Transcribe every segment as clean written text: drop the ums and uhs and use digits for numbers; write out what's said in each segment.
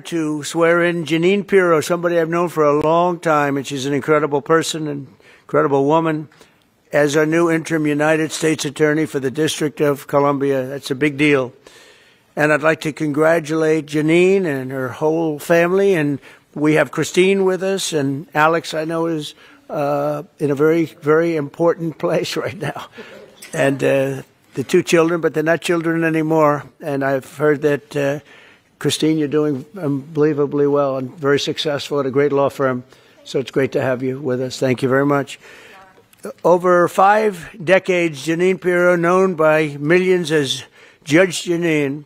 to swear in Jeanine Pirro, somebody I've known for a long time, and she's an incredible person, an incredible woman, as our new interim United States Attorney for the District of Columbia. That's a big deal. And I'd like to congratulate Jeanine and her whole family. And we have Christine with us, and Alex, I know, is in a very, very important place right now. And the two children, but they're not children anymore. And I've heard that, Christine, you're doing unbelievably well and very successful at a great law firm. So it's great to have you with us. Thank you very much. Over 5 decades, Jeanine Pirro, known by millions as Judge Jeanine,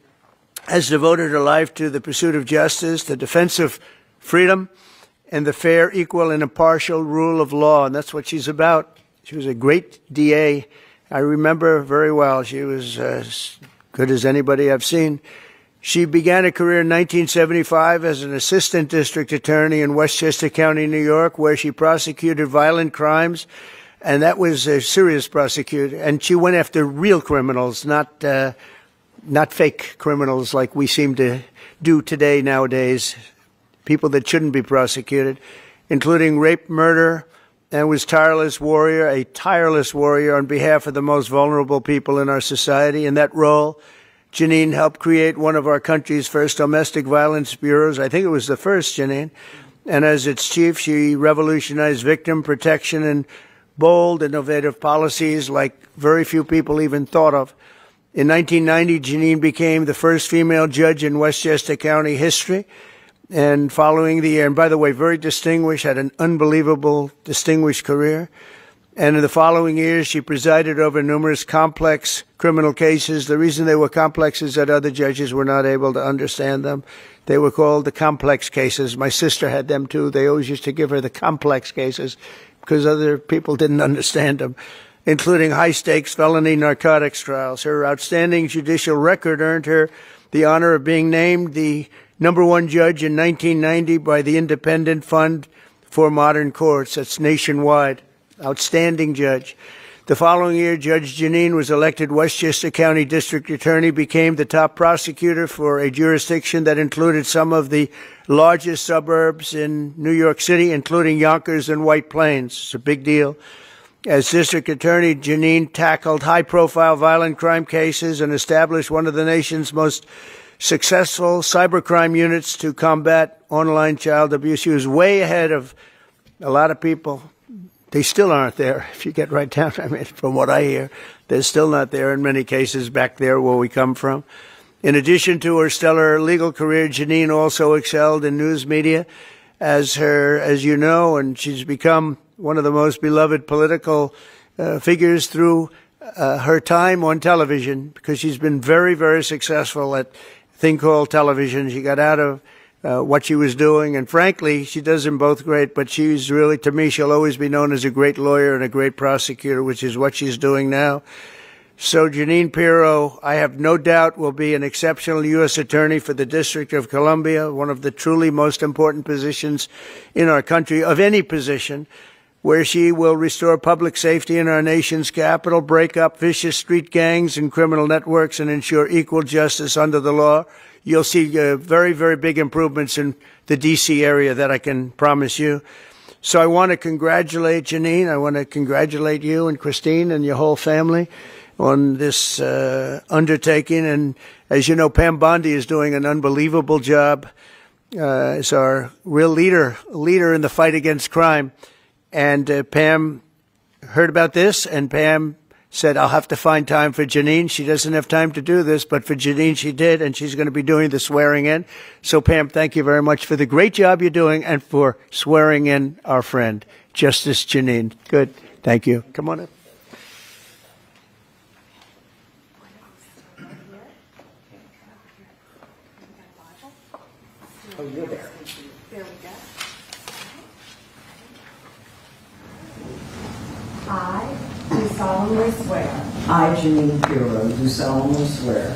has devoted her life to the pursuit of justice, the defense of freedom, and the fair, equal, and impartial rule of law. And that's what she's about. She was a great DA. I remember very well. She was as good as anybody I've seen. She began a career in 1975 as an assistant district attorney in Westchester County, New York, where she prosecuted violent crimes. And that was a serious prosecution. And she went after real criminals, not fake criminals like we seem to do today nowadays, people that shouldn't be prosecuted, including rape, murder, and was a tireless warrior on behalf of the most vulnerable people in our society. In that role, Jeanine helped create one of our country's first domestic violence bureaus. I think it was the first, Jeanine. And as its chief, she revolutionized victim protection and bold, innovative policies like very few people even thought of. In 1990, Jeanine became the first female judge in Westchester County history. And following the year, and by the way, very distinguished, had an unbelievable, distinguished career. And in the following years, she presided over numerous complex criminal cases. The reason they were complex is that other judges were not able to understand them. They were called the complex cases. My sister had them too. They always used to give her the complex cases because other people didn't understand them, including high-stakes felony narcotics trials. Her outstanding judicial record earned her the honor of being named the #1 judge in 1990 by the Independent Fund for Modern Courts. That's nationwide. Outstanding judge. The following year, Judge Jeanine was elected Westchester County District Attorney, became the top prosecutor for a jurisdiction that included some of the largest suburbs in New York City, including Yonkers and White Plains. It's a big deal. As District Attorney, Jeanine tackled high-profile violent crime cases and established one of the nation's most successful cybercrime units to combat online child abuse. She was way ahead of a lot of people. They still aren't there, if you get right down. I mean, from what I hear, they're still not there in many cases back there where we come from. In addition to her stellar legal career, Jeanine also excelled in news media as you know, and she's become one of the most beloved political figures through her time on television, because she's been very, very successful at a thing called television. She got out of what she was doing, and frankly, she does them both great, but she's really, to me, she'll always be known as a great lawyer and a great prosecutor, which is what she's doing now. So Jeanine Pirro, I have no doubt, will be an exceptional U.S. Attorney for the District of Columbia, one of the truly most important positions in our country, of any position, where she will restore public safety in our nation's capital, break up vicious street gangs and criminal networks, and ensure equal justice under the law. You'll see very, very big improvements in the D.C. area, that I can promise you. So I want to congratulate Jeanine. I want to congratulate you and Christine and your whole family on this undertaking. And as you know, Pam Bondi is doing an unbelievable job as our real leader in the fight against crime. And Pam heard about this, and Pam said, I'll have to find time for Jeanine. She doesn't have time to do this, but for Jeanine she did, and she's going to be doing the swearing in. So Pam, thank you very much for the great job you're doing and for swearing in our friend, Justice Jeanine. Good. Thank you. Come on up. Oh, you're there. There we go. I do solemnly swear I, Jeanine Pirro, do solemnly swear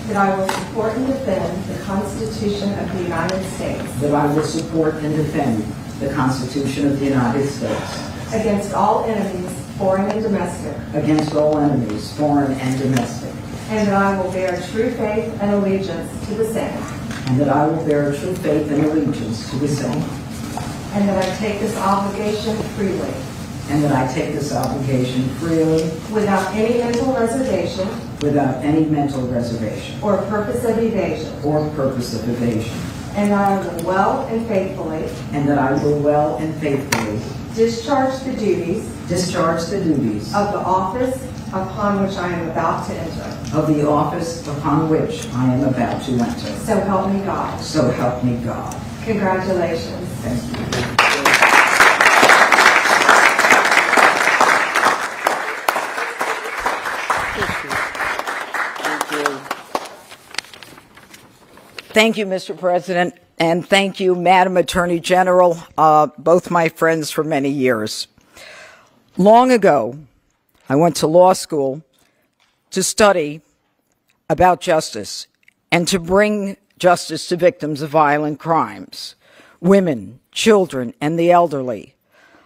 that I will support and defend the Constitution of the United States that I will support and defend the Constitution of the United States against all enemies, foreign and domestic, against all enemies, foreign and domestic, and that I will bear true faith and allegiance to the same and that I will bear true faith and allegiance to the same, and that I take this obligation freely, and that I take this obligation freely, without any mental reservation without any mental reservation or purpose of evasion, and that I will well and faithfully discharge the duties of the office upon which I am about to enter. So help me God. So help me God. Congratulations. Thank you. Thank you, Mr. President, and thank you, Madam Attorney General, both my friends for many years. Long ago, I went to law school to study about justice and to bring justice to victims of violent crimes, women, children, and the elderly.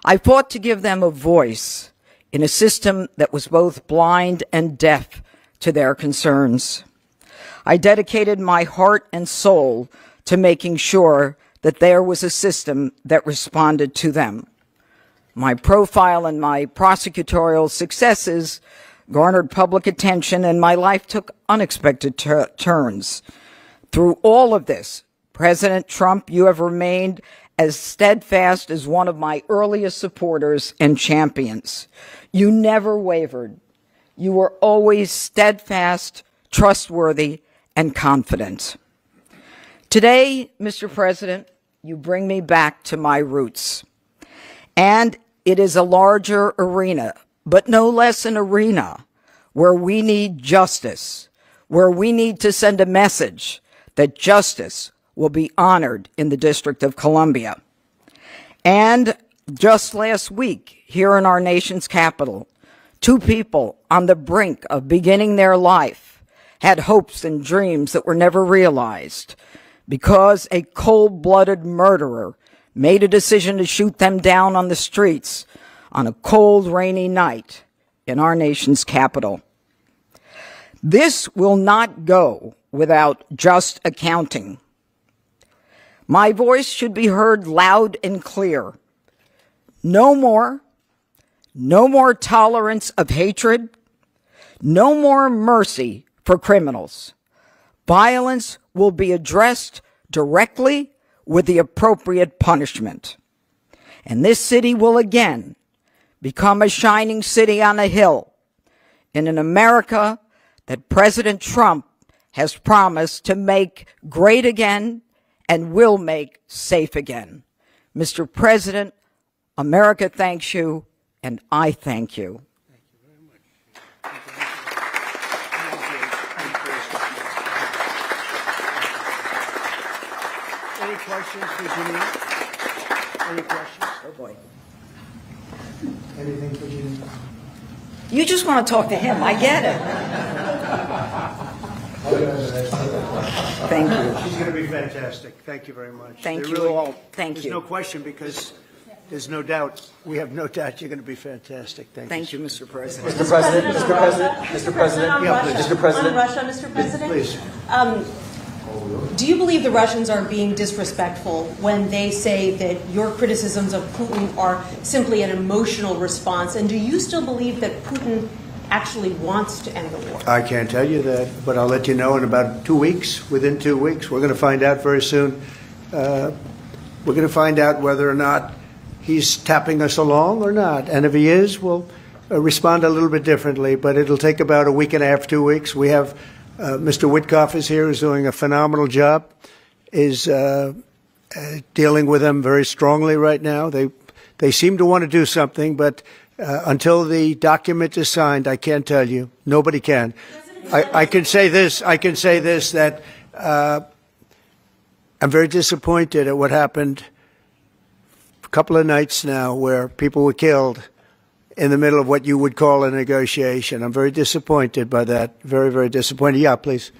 I fought to give them a voice in a system that was both blind and deaf to their concerns. I dedicated my heart and soul to making sure that there was a system that responded to them. My profile and my prosecutorial successes garnered public attention, and my life took unexpected turns. Through all of this, President Trump, you have remained as steadfast as one of my earliest supporters and champions. You never wavered. You were always steadfast, trustworthy, and confident. Today, Mr. President, you bring me back to my roots. And it is a larger arena, but no less an arena where we need justice, where we need to send a message that justice will be honored in the District of Columbia. And just last week, here in our nation's capital, two people on the brink of beginning their life had hopes and dreams that were never realized because a cold-blooded murderer made a decision to shoot them down on the streets on a cold, rainy night in our nation's capital. This will not go without just accounting. My voice should be heard loud and clear. No more tolerance of hatred, no more mercy for criminals. Violence will be addressed directly with the appropriate punishment. And this city will again become a shining city on a hill in an America that President Trump has promised to make great again and will make safe again. Mr. President, America thanks you, and I thank you. Any questions for Janine? Any questions? Oh boy. Anything for Janine? You just want to talk to him. I get it. Thank you. She's going to be fantastic. Thank you very much. Thank you all. Thank you. There's no question because there's no doubt. We have no doubt you're going to be fantastic. Thank you. Thank you, Mr. President. Mr. President, Mr. President, Mr. President, Yeah, please. Mr. President. On Russia, Mr. President? Please. Do you believe the Russians are being disrespectful when they say that your criticisms of Putin are simply an emotional response? And do you still believe that Putin actually wants to end the war? I can't tell you that, but I'll let you know in about 2 weeks. Within 2 weeks, we're going to find out very soon. We're going to find out whether or not he's tapping us along or not. And if he is, we'll respond a little bit differently. But it'll take about a week and a half, 2 weeks. We have Mr. Witkoff is here, who's doing a phenomenal job, is dealing with them very strongly right now. They seem to want to do something, but until the document is signed, I can't tell you. Nobody can. I can say this. I can say this, that I'm very disappointed at what happened a couple of nights now where people were killed in the middle of what you would call a negotiation. I'm very disappointed by that. Very, very disappointed. Yeah, please.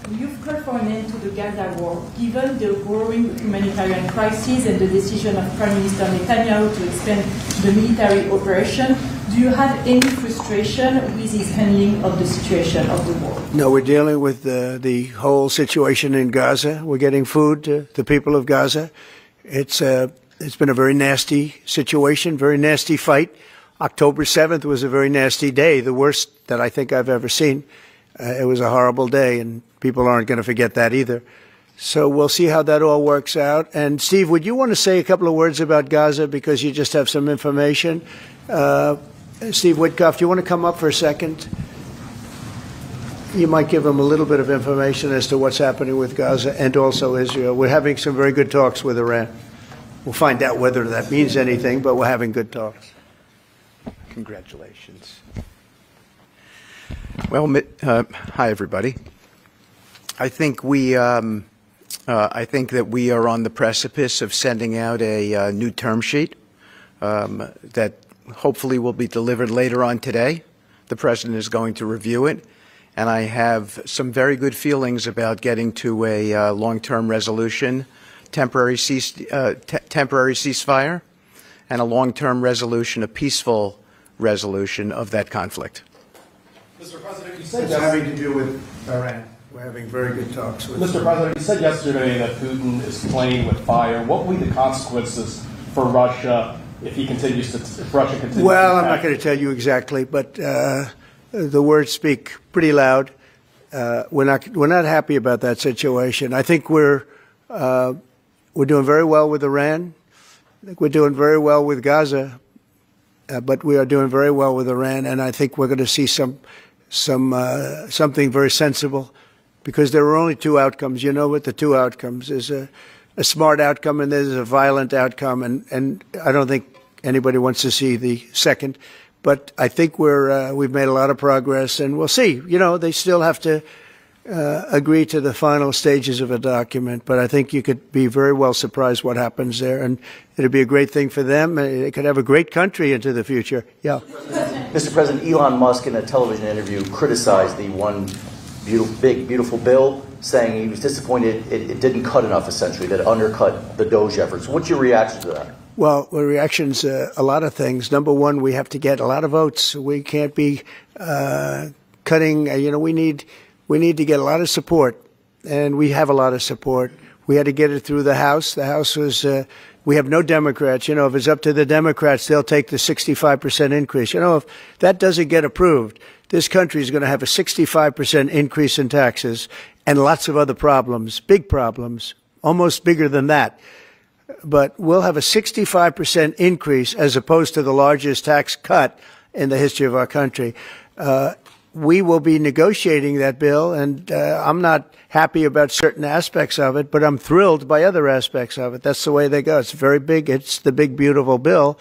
You've called for an end to the Gaza war. Given the growing humanitarian crisis and the decision of Prime Minister Netanyahu to extend the military operation, Do you have any frustration with his handling of the situation of the war? No, we're dealing with the whole situation in Gaza. We're getting food to the people of Gaza. It's been a very nasty situation, very nasty fight. October 7th was a very nasty day, the worst that I think I've ever seen. It was a horrible day, and people aren't going to forget that either. So we'll see how that all works out. And Steve, would you want to say a couple of words about Gaza because you just have some information? Steve Witkoff, do you want to come up for a second? You might give them a little bit of information as to what's happening with Gaza and also Israel. We're having some very good talks with Iran. We'll find out whether that means anything, but we're having good talks. Congratulations. Well, hi everybody. I think that we are on the precipice of sending out a new term sheet that hopefully will be delivered later on today. The President is going to review it, and I have some very good feelings about getting to a long-term resolution, temporary ceasefire, and a long-term resolution, a peaceful resolution of that conflict. Mr. President, you said it's having to do with Iran. We're having very good talks with Mr. President, you said yesterday that Putin is playing with fire. What will be the consequences for Russia if Russia continues to Well, I'm not going to tell you exactly, but the words speak pretty loud. We're not happy about that situation. I think we're doing very well with Iran. I think we're doing very well with Gaza, but we are doing very well with Iran, and I think we're going to see something very sensible, because there are only two outcomes. You know what the two outcomes is: a smart outcome and there's a violent outcome, and I don't think anybody wants to see the second. But I think we've made a lot of progress, and we'll see. You know, they still have to agree to the final stages of a document, but I think you could be very well surprised what happens there, and it'll be a great thing for them. They could have a great country into the future. Yeah. Mr. President, Elon Musk in a television interview criticized the one beautiful bill, saying he was disappointed it didn't cut enough, essentially, that it undercut the DOGE efforts. What's your reaction to that? Well, the reaction's a lot of things. Number one, we have to get a lot of votes. We can't be cutting. We need to get a lot of support, and we have a lot of support. We had to get it through the House. The House was. We have no Democrats. You know, if it's up to the Democrats, they'll take the 65% increase. You know, if that doesn't get approved, this country is going to have a 65% increase in taxes and lots of other problems, big problems, almost bigger than that. But we'll have a 65% increase as opposed to the largest tax cut in the history of our country. We will be negotiating that bill, and I'm not happy about certain aspects of it, but I'm thrilled by other aspects of it. That's the way they go. It's very big. It's the big, beautiful bill,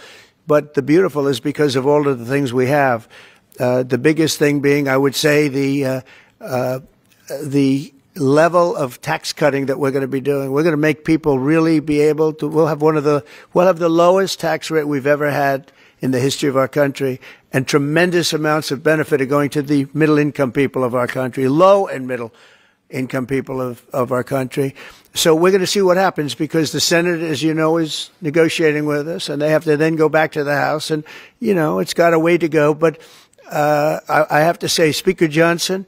but the beautiful is because of all of the things we have. The biggest thing being, I would say, the level of tax cutting that we're going to be doing. We're going to make people really be able to. We'll have the lowest tax rate we've ever had in the history of our country, and tremendous amounts of benefit are going to the middle-income people of our country, low and middle-income people of our country. So we're going to see what happens, because the Senate, as you know, is negotiating with us, and they have to then go back to the House, and, you know, it's got a way to go. But I have to say, Speaker Johnson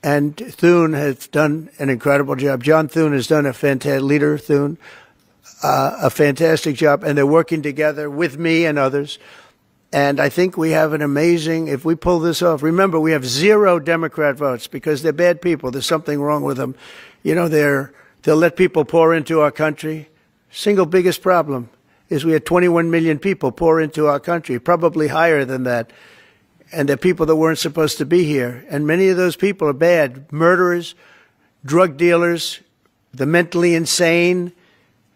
and Thune have done an incredible job. John Thune has done a fantastic job, and they're working together with me and others. And I think we have an amazing, if we pull this off, remember, we have 0 Democrat votes because they're bad people. There's something wrong with them. You know, they'll let people pour into our country. Single biggest problem is we had 21 million people pour into our country, probably higher than that. And they're people that weren't supposed to be here. And many of those people are bad. Murderers, drug dealers, the mentally insane.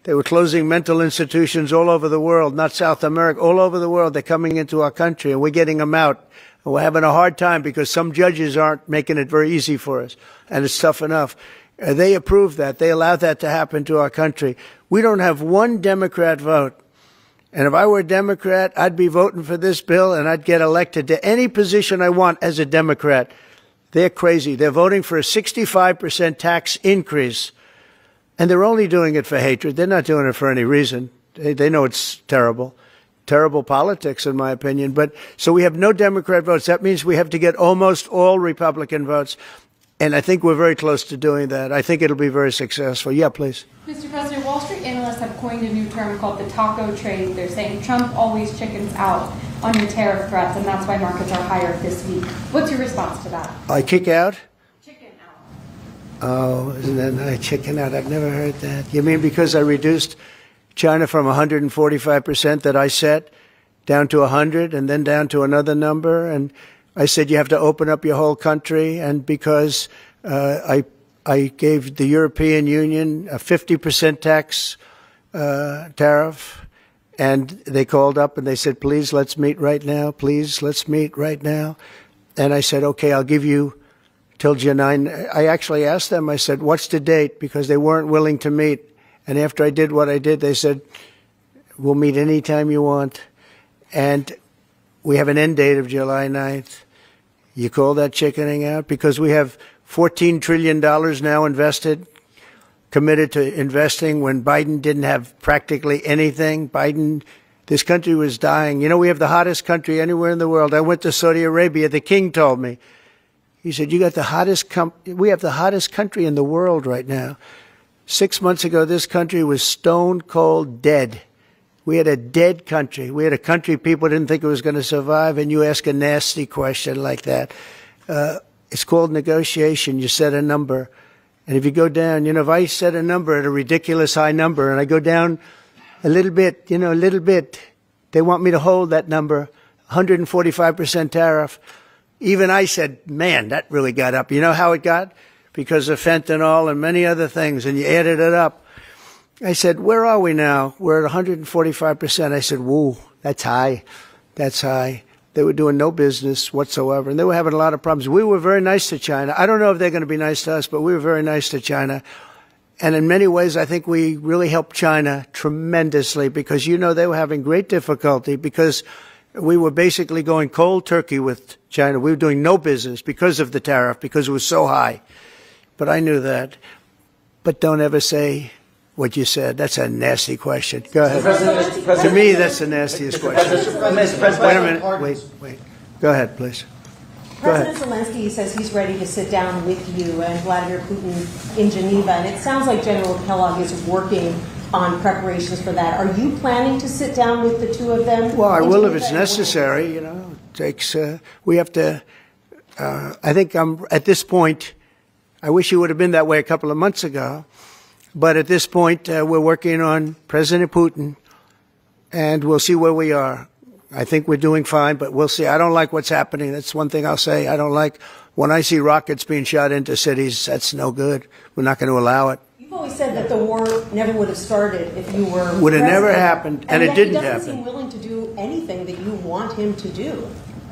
They were closing mental institutions all over the world, not South America, all over the world. They're coming into our country, and we're getting them out. And we're having a hard time because some judges aren't making it very easy for us, and it's tough enough. They approved that. They allowed that to happen to our country. We don't have one Democrat vote. And if I were a Democrat, I'd be voting for this bill, and I'd get elected to any position I want as a Democrat. They're crazy. They're voting for a 65% tax increase. And they're only doing it for hatred. They're not doing it for any reason. They know it's terrible. terrible politics, in my opinion. But so we have no Democrat votes. That means we have to get almost all Republican votes. And I think we're very close to doing that. I think it'll be very successful. Yeah, please. Mr. President, Wall Street analysts have coined a new term called the taco trade. They're saying Trump always chickens out on your tariff threats, and that's why markets are higher this week. What's your response to that? I kick out? Chicken out. Oh, isn't that nice? Chicken out. I've never heard that. You mean because I reduced China from 145% that I set down to 100 and then down to another number? And I said you have to open up your whole country, and because I gave the European Union a 50% tax tariff, and they called up and they said, please, let's meet right now. Please, let's meet right now. And I said, okay, I'll give you till July 9. I actually asked them, I said, what's the date? Because they weren't willing to meet. And after I did what I did, they said, we'll meet anytime you want. And we have an end date of July 9th. You call that chickening out? Because we have $14 trillion now invested, committed to investing when Biden didn't have practically anything. This country was dying. You know, we have the hottest country anywhere in the world. I went to Saudi Arabia. The king told me. He said, we have the hottest country in the world right now. 6 months ago, this country was stone cold dead. We had a dead country. We had a country people didn't think it was going to survive, and you ask a nasty question like that. It's called negotiation. You set a number. And if you go down, if I set a number at a ridiculous high number and I go down a little bit, a little bit, they want me to hold that number, 145% tariff. Even I said, man, that really got up. You know how it got? Because of fentanyl and many other things, and you added it up. I said, where are we now? We're at 145%. I said, whoa, that's high. That's high. They were doing no business whatsoever, and they were having a lot of problems. We were very nice to China. I don't know if they're going to be nice to us, but we were very nice to China. And in many ways, I think we really helped China tremendously because, they were having great difficulty because we were basically going cold turkey with China. We were doing no business because of the tariff, because it was so high. But I knew that. But don't ever say what you said. That's a nasty question. Go ahead. To me, that's the nastiest question. Mr. President, wait a minute. Wait. Go ahead, please. President Zelensky says he's ready to sit down with you and Vladimir Putin in Geneva, and it sounds like General Kellogg is working on preparations for that. Are you planning to sit down with the two of them? Well, I will if it's necessary. We have to. I think at this point. I wish it would have been that way a couple of months ago. But at this point, we're working on President Putin, and we'll see where we are. I think we're doing fine, but we'll see. I don't like what's happening. That's one thing I'll say. I don't like when I see rockets being shot into cities. That's no good. We're not going to allow it. You've always said that the war never would have started if you were would have president. never happened, and it didn't happen. He doesn't seem willing to do anything that you want him to do.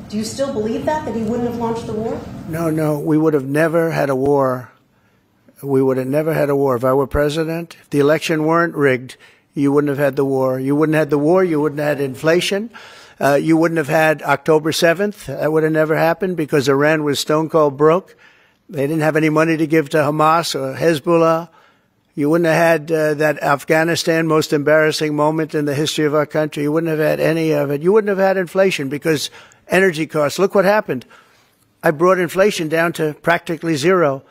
Do you still believe that he wouldn't have launched the war? No. We would have never had a war. We would have never had a war. If I were president, if the election weren't rigged, you wouldn't have had the war. You wouldn't have had the war. You wouldn't have had inflation. You wouldn't have had October 7th. That would have never happened because Iran was stone cold broke. They didn't have any money to give to Hamas or Hezbollah. You wouldn't have had that Afghanistan most embarrassing moment in the history of our country. You wouldn't have had any of it. You wouldn't have had inflation because energy costs. Look what happened. I brought inflation down to practically zero.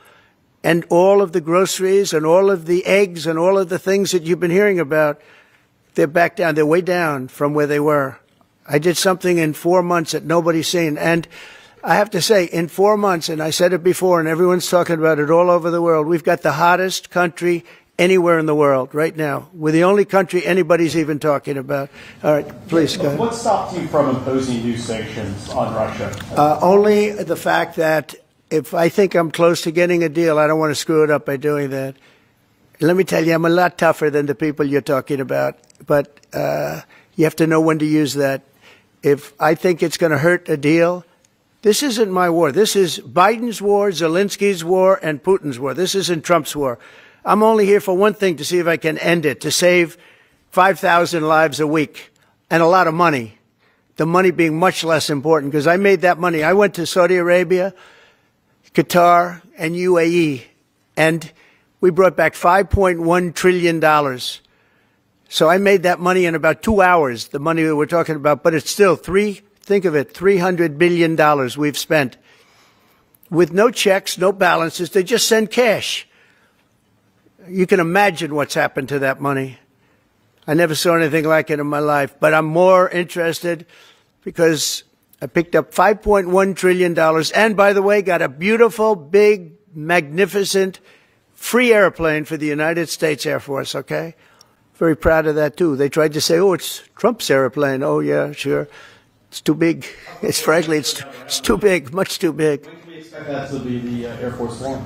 And all of the groceries and all of the eggs and all of the things that you've been hearing about, they're back down. They're way down from where they were. I did something in 4 months that nobody's seen. And I have to say, in 4 months, and I said it before, and everyone's talking about it all over the world, we've got the hottest country anywhere in the world right now. We're the only country anybody's even talking about. All right, please go ahead. What stopped you from imposing new sanctions on Russia? Only the fact that if I think I'm close to getting a deal, I don't want to screw it up by doing that. Let me tell you, I'm a lot tougher than the people you're talking about, but you have to know when to use that. If I think it's going to hurt a deal, this isn't my war. This is Biden's war, Zelensky's war, and Putin's war. This isn't Trump's war. I'm only here for one thing, to see if I can end it, to save 5,000 lives a week and a lot of money, the money being much less important, because I made that money. I went to Saudi Arabia, Qatar, and UAE, and we brought back $5.1 trillion. So I made that money in about 2 hours, the money that we're talking about, but it's still think of it, $300 billion we've spent with no checks, no balances. They just send cash. You can imagine what's happened to that money. I never saw anything like it in my life, but I'm more interested because I picked up $5.1 trillion and, by the way, got a beautiful, big, magnificent, free airplane for the United States Air Force, okay? Very proud of that, too. They tried to say, oh, it's Trump's airplane. Oh, yeah, sure. It's too big. Frankly, it's too big, much too big. When can we expect that to be the Air Force One?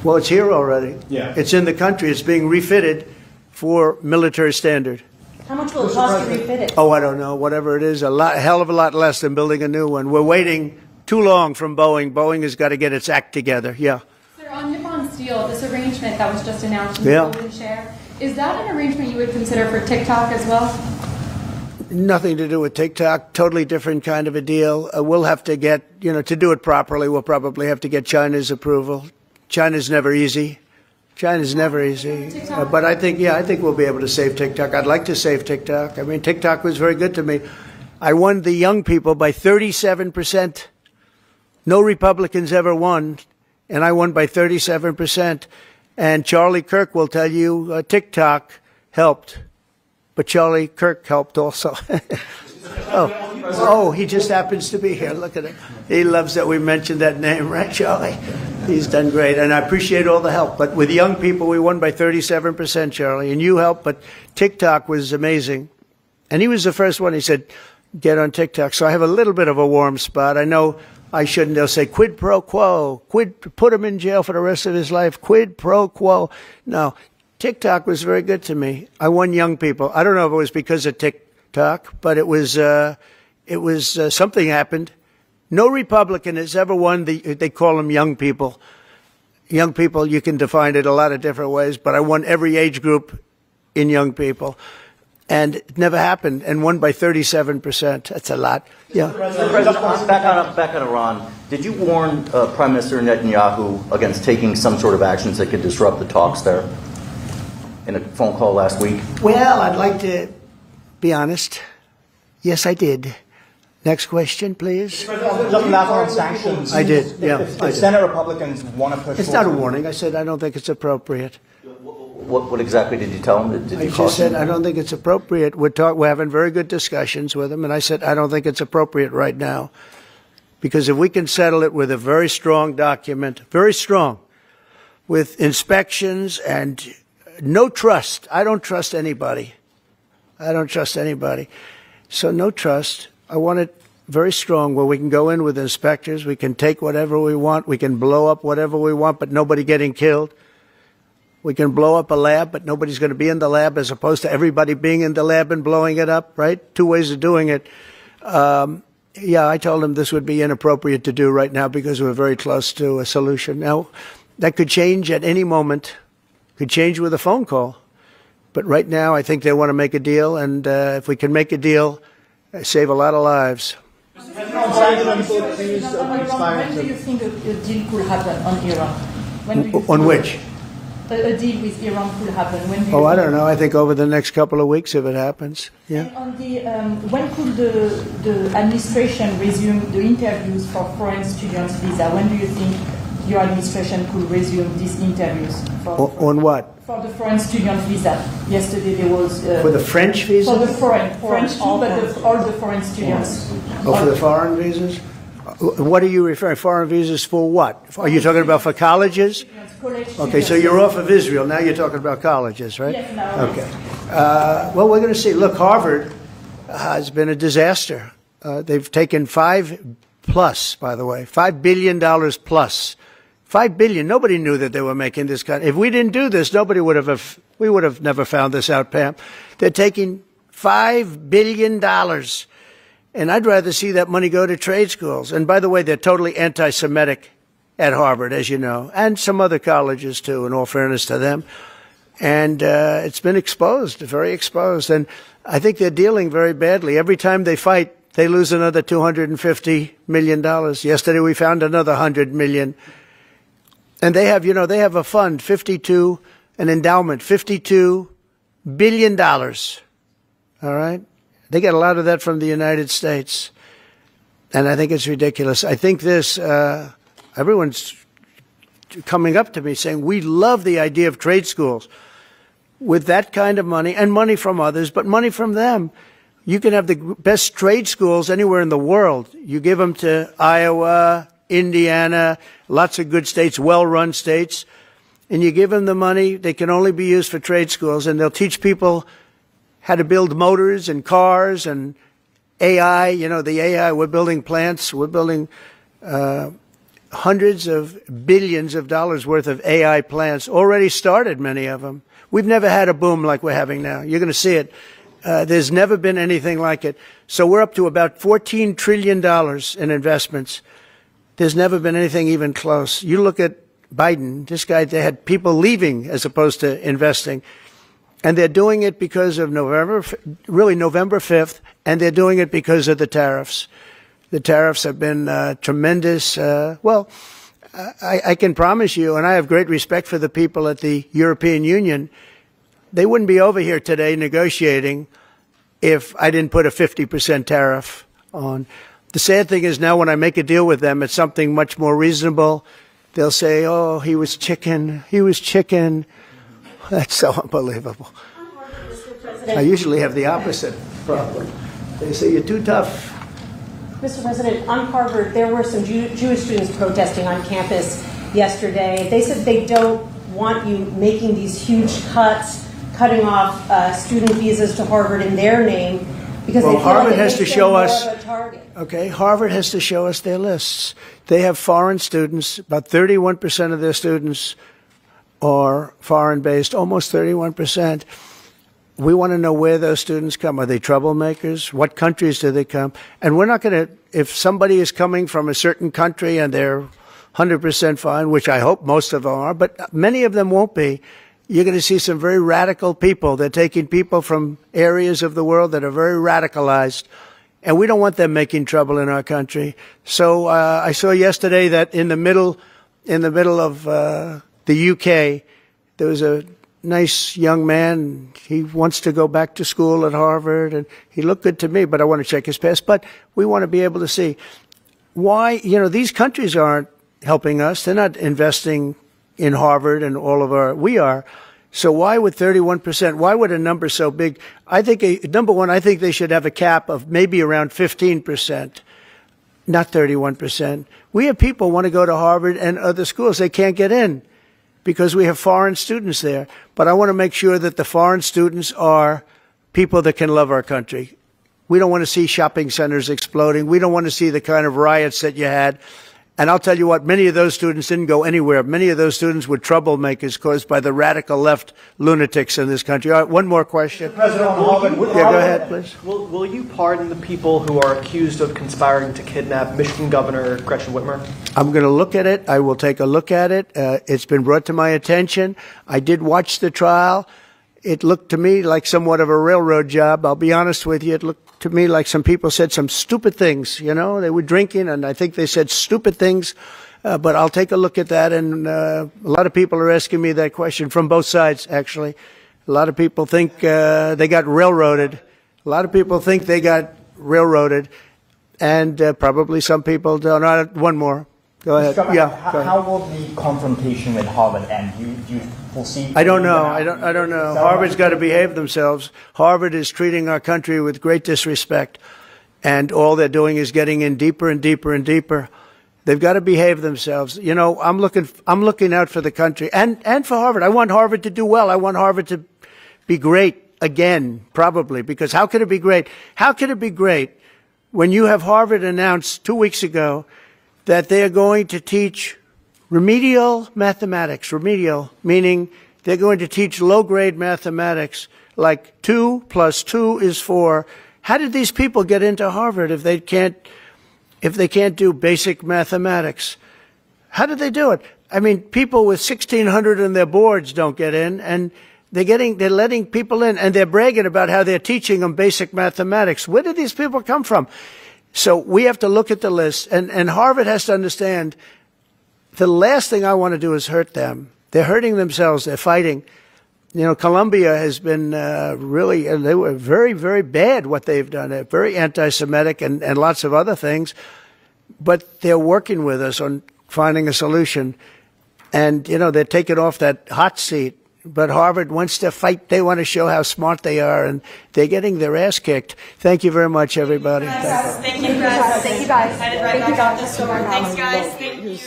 Well, it's here already. Yeah. It's in the country. It's being refitted for military standard. How much will it cost to refit it? Oh, I don't know. Whatever it is, a hell of a lot less than building a new one. We're waiting too long from Boeing. Boeing has got to get its act together. Yeah. Sir, on Nippon Steel, this arrangement that was just announced in the golden share, is that an arrangement you would consider for TikTok as well? Nothing to do with TikTok. Totally different kind of a deal. We'll have to get, to do it properly, we'll probably have to get China's approval. China's never easy. China's never easy. But I think we'll be able to save TikTok. I'd like to save TikTok. I mean, TikTok was very good to me. I won the young people by 37%. No Republicans ever won, and I won by 37%. And Charlie Kirk will tell you TikTok helped. But Charlie Kirk helped also. Oh, he just happens to be here. Look at him. He loves that we mentioned that name, right, Charlie? He's done great, and I appreciate all the help. But with young people, we won by 37%, Charlie, and you helped. But TikTok was amazing. And he was the first one. He said, get on TikTok. So I have a little bit of a warm spot. I know I shouldn't. They'll say quid pro quo, put him in jail for the rest of his life, quid pro quo. No. TikTok was very good to me. I won young people. I don't know if it was because of TikTok, but it was something happened. No Republican has ever won they call them young people. Young people, you can define it a lot of different ways, but I won every age group in young people. And it never happened, and won by 37%. That's a lot. Yeah. President, back on Iran, did you warn Prime Minister Netanyahu against taking some sort of actions that could disrupt the talks there? In a phone call last week? Well, I'd like to be honest. Yes, I did. Next question, please. Just on that on sanctions. I did, yeah. If Senate Republicans want to push It's not a warning. I said I don't think it's appropriate. What exactly did you tell him? Did you I just said I don't think it's appropriate. We're having very good discussions with him, and I said I don't think it's appropriate right now. Because if we can settle it with a very strong document, very strong, with inspections and no trust. I don't trust anybody. I don't trust anybody. So no trust. I want it very strong where we can go in with inspectors. We can take whatever we want. We can blow up whatever we want, but nobody getting killed. We can blow up a lab, but nobody's going to be in the lab, as opposed to everybody being in the lab and blowing it up, right? Two ways of doing it. Yeah, I told him this would be inappropriate to do right now because we're very close to a solution. Now, that could change at any moment. Could change with a phone call. But right now, I think they want to make a deal, and if we can make a deal, save a lot of lives. When do you think a deal could happen on Iran? On which? A deal with Iran could happen. When do I don't know. I think over the next couple of weeks, if it happens. Yeah. And on the, when could the administration resume the interviews for foreign students' visa? When do you think your administration could resume these interviews? On what? For the foreign student visa. Yesterday there was... for the French visa? For the French too, but all the foreign students. Oh, for the foreign visas? What are you referring? Foreign visas for what? Are you talking about for colleges? Okay, so you're off of Israel. Now you're talking about colleges, right? Yes, now. Okay. Well, we're going to see. Look, Harvard has been a disaster. They've taken $5 billion plus. $5 billion. Nobody knew that they were making this kind. If we didn't do this, we would have never found this out, Pam. They're taking $5 billion. And I'd rather see that money go to trade schools. And by the way, they're totally anti-Semitic at Harvard, as you know, and some other colleges too, in all fairness to them. And it's been exposed, very exposed. And I think they're dealing very badly. Every time they fight, they lose another $250 million. Yesterday we found another $100 million. And they have, they have a fund, an endowment, $52 billion. All right? They get a lot of that from the United States. And I think it's ridiculous. I think this, everyone's coming up to me saying, we love the idea of trade schools. With that kind of money, and money from others, but money from them, you can have the best trade schools anywhere in the world. You give them to Iowa, Indiana, lots of good states, well-run states, and you give them the money. They can only be used for trade schools, and they'll teach people how to build motors and cars and AI. You know, the AI, we're building plants. We're building hundreds of billions of dollars worth of AI plants. Already started, many of them. We've never had a boom like we're having now. You're going to see it. There's never been anything like it. So we're up to about $14 trillion in investments. There's never been anything even close. You look at Biden, this guy, they had people leaving as opposed to investing. And they're doing it because of November 5th, and they're doing it because of the tariffs. The tariffs have been tremendous. I can promise you, and I have great respect for the people at the European Union, they wouldn't be over here today negotiating if I didn't put a 50% tariff on. The sad thing is now when I make a deal with them, it's something much more reasonable. They'll say, oh, he was chicken. He was chicken. That's so unbelievable. I usually have the opposite problem. They say, you're too tough. Mr. President, on Harvard, there were some Jewish students protesting on campus yesterday. They said they don't want you making these huge cuts, cutting off student visas to Harvard in their name, because they feel Harvard like has to show us. A target. Okay, Harvard has to show us their lists. They have foreign students. About 31% of their students are foreign-based, almost 31%. We want to know where those students come. Are they troublemakers? What countries do they come? And we're not going to, if somebody is coming from a certain country and they're 100% fine, which I hope most of them are, but many of them won't be, you're going to see some very radical people. They're taking people from areas of the world that are very radicalized, and we don't want them making trouble in our country. So I saw yesterday that in the middle of the UK, there was a nice young man. He wants to go back to school at Harvard, and he looked good to me, but I want to check his past. But we want to be able to see why, you know, these countries aren't helping us. They're not investing in Harvard and all of our, we are. So why would 31%, why would a number so big? I think, number one, I think they should have a cap of maybe around 15%, not 31%. We have people who want to go to Harvard and other schools. They can't get in because we have foreign students there. But I want to make sure that the foreign students are people that can love our country. We don't want to see shopping centers exploding. We don't want to see the kind of riots that you had. And I'll tell you what, many of those students didn't go anywhere. Many of those students were troublemakers caused by the radical left lunatics in this country. All right, one more question. President, yeah, go ahead, please. Will you pardon the people who are accused of conspiring to kidnap Michigan Governor Gretchen Whitmer? I'm going to look at it. I will take a look at it. It's been brought to my attention. I did watch the trial. It looked to me like somewhat of a railroad job. I'll be honest with you. It looked to me like some people said some stupid things. You know, they were drinking, and I think they said stupid things. But I'll take a look at that. And a lot of people are asking me that question from both sides, actually. A lot of people think they got railroaded. A lot of people think they got railroaded. And probably some people don't. One more. Go ahead. How will the confrontation with Harvard end? You foresee? I don't know. I don't know. Harvard's got to behave themselves. Harvard is treating our country with great disrespect, and all they're doing is getting in deeper and deeper and deeper. They've got to behave themselves. You know, I'm looking out for the country and for Harvard. I want Harvard to do well. I want Harvard to be great again, probably, because how could it be great? How could it be great when you have Harvard announced 2 weeks ago that they are going to teach remedial mathematics, remedial, meaning they're going to teach low-grade mathematics, like 2 + 2 is 4. How did these people get into Harvard if they can't do basic mathematics? How did they do it? I mean, people with 1,600 in their boards don't get in, and they're letting people in, and they're bragging about how they're teaching them basic mathematics. Where did these people come from? So we have to look at the list, and Harvard has to understand the last thing I want to do is hurt them. They're hurting themselves. They're fighting. You know, Colombia has been really, and they were very, very bad what they've done. They're very anti-Semitic and lots of other things. But they're working with us on finding a solution. And, you know, they're taking off that hot seat. But Harvard wants to fight. They want to show how smart they are. And they're getting their ass kicked. Thank you very much, everybody. Thank you, guys. Thank you, guys. Headed right back out the store. Thanks, guys. Thank you.